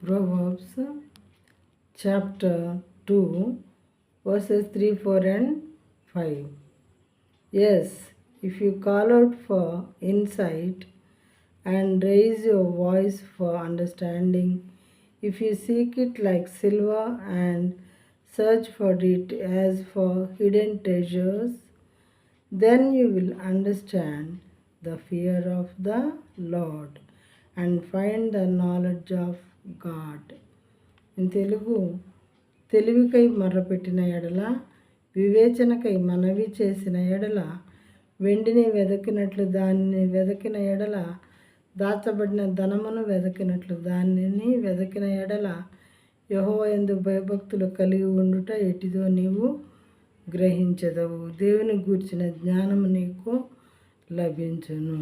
Proverbs chapter 2 verses 3, 4 and 5. Yes, if you call out for insight and raise your voice for understanding, if you seek it like silver and search for it as for hidden treasures, then you will understand the fear of the Lord and find the knowledge of God. In Telugu, తెలివికై మొర్రపెట్టిన ఎడల, వివేచనకై మనవి చేసిన ఎడల, వెండిని వెదకినట్లు దానిని వెదకిన ఎడల, దాచబడిన ధనమును వెదకినట్లు దానిని వెదకిన ఎడల, యెహోవా యందు భయభక్తులు కలిగి ఉండుట ఎటిదో నీవు గ్రహించదవు. దేవుని గూర్చిన జ్ఞానము నీకు లభించును.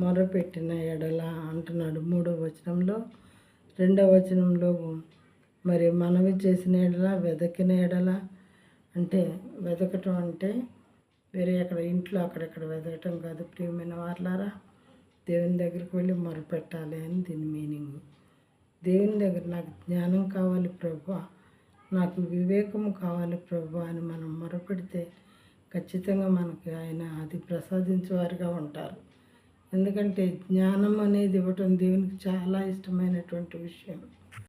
మొరపెట్టిన ఎడల అంటున్నాడు 3వ వచనంలో. 2వ వచనంలో మరి మనవి చేసిన ఎడల, వెదకిన ఎడల అంటే వెదకటం అంటే వేరే అక్కడ ఇంట్లో అక్కడక్కడ వెదకటం కాదు ప్రియమైన వారలారా. దేవుని దగ్గరికి వెళ్ళి మొరపెట్టాలి అని దీని మీనింగ్. దేవుని దగ్గర నాకు జ్ఞానం కావాలి ప్రభువా, నాకు వివేకము కావాలి ప్రభువా అని మనం మొరపెడితే ఖచ్చితంగా మనకి ఆయన అది ప్రసాదించేవారుగా ఉంటారు. ఎందుకంటే జ్ఞానం అనేది ఇవ్వటం దేవునికి చాలా ఇష్టమైనటువంటి విషయం.